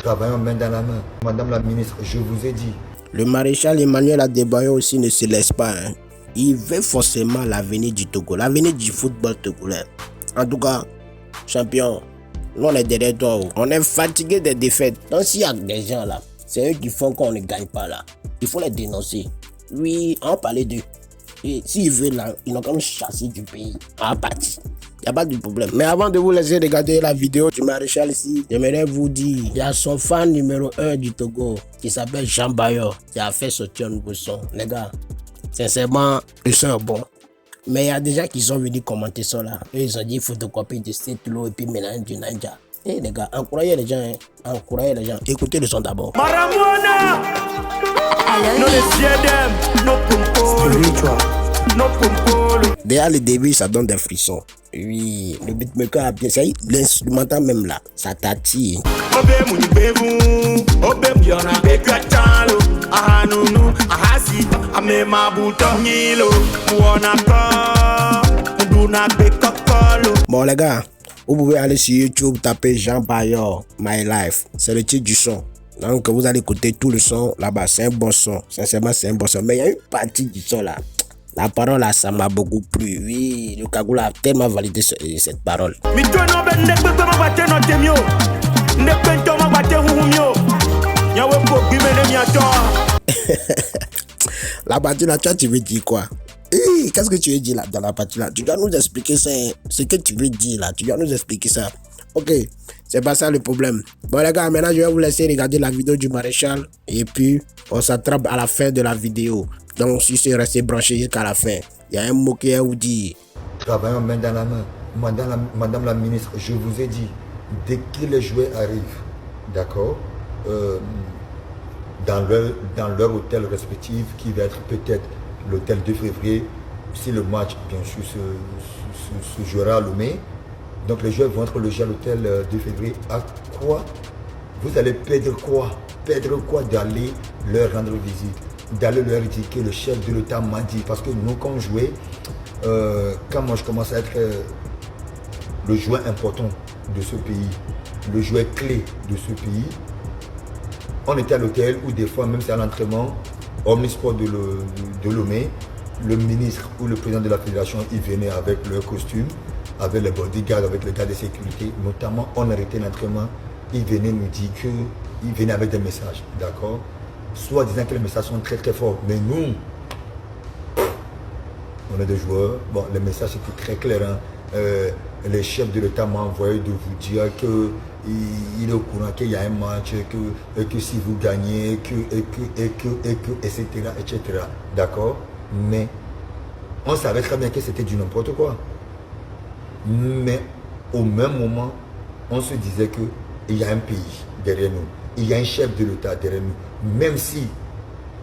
Travaillons main dans la main. Madame la ministre, je vous ai dit. Le maréchal Emmanuel Adebayor aussi ne se laisse pas. Il veut forcément l'avenir du Togo, l'avenir du football togolais. En tout cas, champion, nous on est derrière toi. On est fatigué des défaites. Donc s'il y a des gens là, c'est eux qui font qu'on ne gagne pas là. Il faut les dénoncer. Oui, on parlait d'eux. Et s'ils veulent là, ils n'ont qu'à nous chasser du pays. En partie. Il n'y a pas de problème. Mais avant de vous laisser regarder la vidéo du maréchal ici, j'aimerais vous dire, il y a son fan numéro 1 du Togo qui s'appelle Jean Bayor qui a fait sortir un nouveau son. Les gars, sincèrement, le son est bon. Mais il y a des gens qui sont venus commenter ça là. Eux, ils ont dit photocopie de Setlo et puis mélange du Nanja. Eh les gars, encouragez les gens, hein. Encouragez les gens. Écoutez le son d'abord. Maramona! No spiritual. Déjà le début, ça donne des frissons. Oui, le beatmaker a bien ça. L'instrumental même là, ça t'attire. Bon les gars, vous pouvez aller sur YouTube, taper Jean Bayor, My Life. C'est le titre du son. Donc vous allez écouter tout le son là-bas. C'est un bon son. Sincèrement, c'est un bon son. Mais il y a une partie du son là. La parole là, ça m'a beaucoup plu. Oui, le Kagoul a tellement validé cette parole. La partie là, tu veux dire quoi? Qu'est-ce que tu veux dire là dans la partie là? Tu dois nous expliquer ça. Ce que tu veux dire là. Tu dois nous expliquer ça. Ok, c'est pas ça le problème. Bon les gars, maintenant je vais vous laisser regarder la vidéo du maréchal. Et puis, on s'attrape à la fin de la vidéo. Donc si c'est resté branché jusqu'à la fin, il y a un mot qui est vous dire. Travaillons main dans la main. Madame la ministre, je vous ai dit, dès que les joueurs arrivent, d'accord, dans leur hôtel respectif, qui va être peut-être l'hôtel 2 février, si le match, bien sûr, se jouera à Lomé. Donc les joueurs vont être logés à l'hôtel 2 février. À quoi? Vous allez perdre quoi? Perdre quoi d'aller leur rendre visite? D'aller leur dire que le chef de l'État m'a dit, parce que nous quand on jouait, quand moi je commence à être le joueur important de ce pays, le joueur clé de ce pays, on était à l'hôtel où des fois, même si à l'entraînement, Omnisport de Lomé, le ministre ou le président de la fédération, ils venaient avec leur costume, avec les bodyguards, avec les gars de sécurité, notamment on arrêtait l'entraînement, ils venaient nous dire qu'ils venaient avec des messages, d'accord? Soit disant que les messages sont très très forts, mais nous, on est des joueurs, bon, les messages étaient très clairs, hein. Les chefs de l'État m'ont envoyé de vous dire qu'il est au courant qu'il y a un match, que si vous gagnez, etc., etc., d'accord? Mais on savait très bien que c'était du n'importe quoi. Mais au même moment, on se disait qu'il y a un pays derrière nous, il y a un chef de l'État derrière nous, même si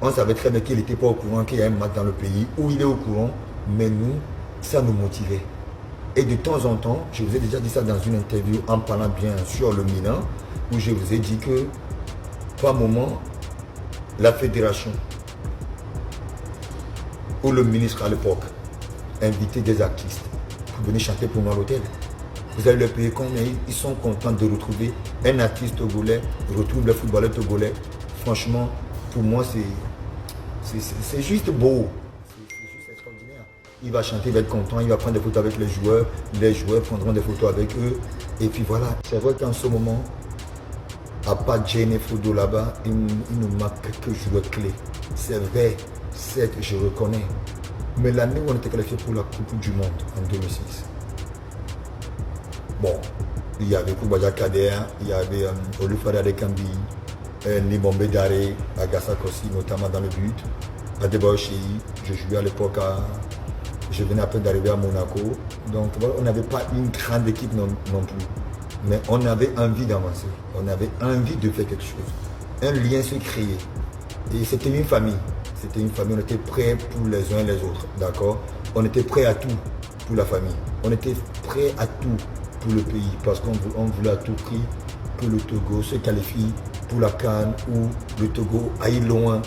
on savait très bien qu'il n'était pas au courant qu'il y a un match dans le pays, où il est au courant, mais nous, ça nous motivait. Et de temps en temps, je vous ai déjà dit ça dans une interview en parlant bien sur le Milan, où je vous ai dit que, par moment, la fédération, ou le ministre à l'époque, invitait des artistes pour venir chanter pour nous à l'hôtel. Vous allez le payer combien? Ils sont contents de retrouver un artiste togolais, retrouve le footballeur togolais. Franchement, pour moi, c'est juste beau. C'est juste extraordinaire. Il va chanter, il va être content, il va prendre des photos avec les joueurs prendront des photos avec eux. Et puis voilà, c'est vrai qu'en ce moment, à part Jane Fodo là-bas, il nous manque quelques joueurs clés. C'est vrai, certes, je reconnais. Mais l'année où on était qualifié pour la Coupe du Monde en 2006, bon, il y avait Koubadia Kader, il y avait Olufare Adekambi, Nibombe Dare, Agassa Kossi, notamment dans le but, Adebayo Cheyi, je jouais à l'époque je venais à peine d'arriver à Monaco. Donc voilà, on n'avait pas une grande équipe non plus. Mais on avait envie d'avancer, on avait envie de faire quelque chose. Un lien se créait. Et c'était une famille. C'était une famille, on était prêts pour les uns et les autres, d'accord? On était prêts à tout pour la famille. On était prêts à tout pour le pays parce qu'on voulait à tout prix que le Togo se qualifie pour la CAN ou le Togo aille loin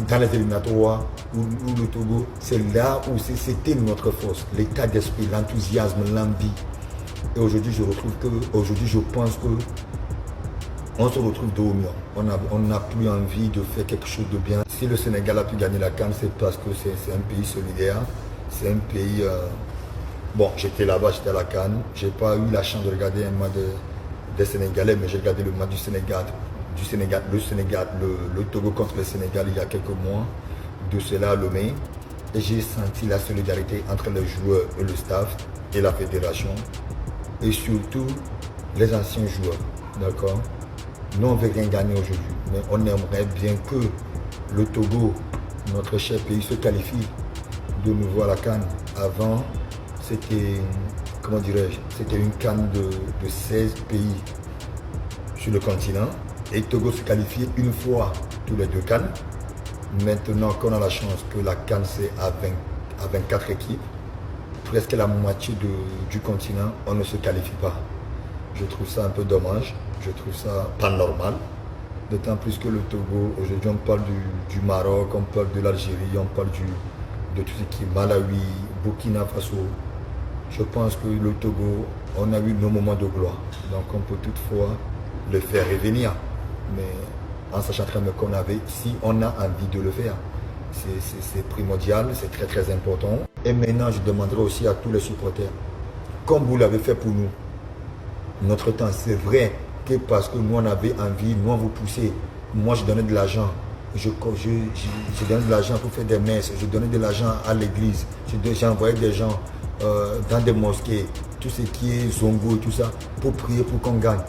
dans les éliminatoires où le Togo, c'est là où c'était notre force, l'état d'esprit, l'enthousiasme, l'envie. Et aujourd'hui, je pense que on se retrouve dos au mur. On n'a plus envie de faire quelque chose de bien. Si le Sénégal a pu gagner la CAN, c'est parce que c'est un pays solidaire. C'est un pays... Bon, j'étais là-bas, j'étais à la CAN. Je n'ai pas eu la chance de regarder un match des Sénégalais, mais j'ai regardé le match du Sénégal, le Togo contre le Sénégal il y a quelques mois, de cela à Lomé. Et j'ai senti la solidarité entre les joueurs et le staff et la fédération. Et surtout, les anciens joueurs. D'accord? Nous, on ne veut rien gagner aujourd'hui, mais on aimerait bien que le Togo, notre cher pays, se qualifie de nouveau à la CAN. Avant, c'était, comment dirais-je, c'était une CAN de 16 pays sur le continent. Et le Togo se qualifiait une fois tous les 2 CAN. Maintenant qu'on a la chance que la CAN c'est à 24 équipes, presque la moitié du continent, on ne se qualifie pas. Je trouve ça un peu dommage, je trouve ça pas normal. D'autant plus que le Togo, aujourd'hui on parle du Maroc, on parle de l'Algérie, on parle de tout ce qui est Malawi, Burkina Faso. Je pense que le Togo, on a eu nos moments de gloire. Donc on peut toutefois le faire revenir. Mais en sachant très bien qu'on avait, si on a envie de le faire, c'est primordial, c'est très très important. Et maintenant, je demanderai aussi à tous les supporters, comme vous l'avez fait pour nous, notre temps, c'est vrai que parce que nous on avait envie, nous on vous poussait. Moi je donnais de l'argent, je donnais de l'argent pour faire des messes, je donnais de l'argent à l'église, j'envoyais des gens dans des mosquées, tout ce qui est zongo et tout ça, pour prier pour qu'on gagne,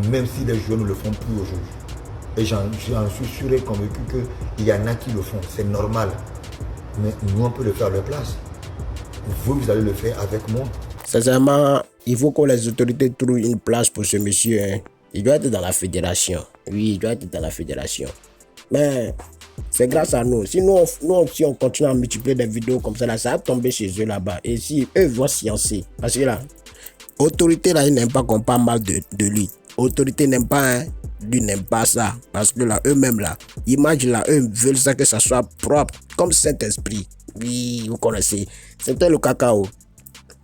même si les joueurs ne le font plus aujourd'hui. Et j'en suis sûr et convaincu qu'il y en a qui le font, c'est normal. Mais nous on peut le faire à leur place. Vous allez le faire avec moi. Sincèrement, il faut que les autorités trouvent une place pour ce monsieur. Hein. Il doit être dans la fédération. Oui, il doit être dans la fédération. Mais c'est grâce à nous. Si si on continue à multiplier des vidéos comme ça, là, ça va tomber chez eux là-bas. Et si eux vont sciencer, parce que là, autorité là, ils n'aiment pas qu'on parle mal de lui. Autorité n'aime pas, hein. Lui n'aime pas ça. Parce que là, eux-mêmes là, image là, eux veulent ça que ça soit propre. Comme Saint-Esprit. Oui, vous connaissez. C'était le cacao.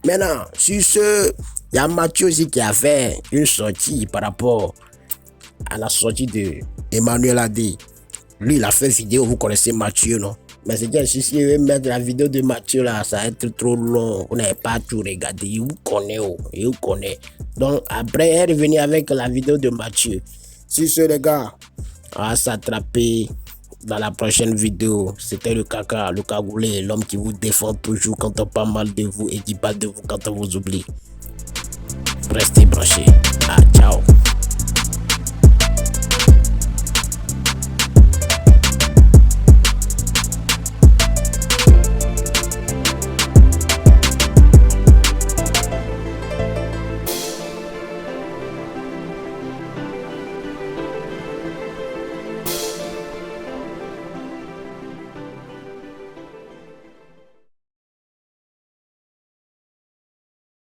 Maintenant, sur ce, il y a Mathieu aussi qui a fait une sortie par rapport à la sortie de Emmanuel Adé. Lui, il a fait vidéo, vous connaissez Mathieu, non? Mais c'est bien, si je vais mettre la vidéo de Mathieu là, ça va être trop long. Vous n'avez pas tout regardé. Il vous connaît, il vous connaît. Donc, après, elle est revenue avec la vidéo de Mathieu. Sur ce, les gars, on va s'attraper dans la prochaine vidéo. C'était le caca, le cagoulé, l'homme qui vous défend toujours quand on parle mal de vous et qui parle de vous quand on vous oublie. Restez branchés. Ah, ciao.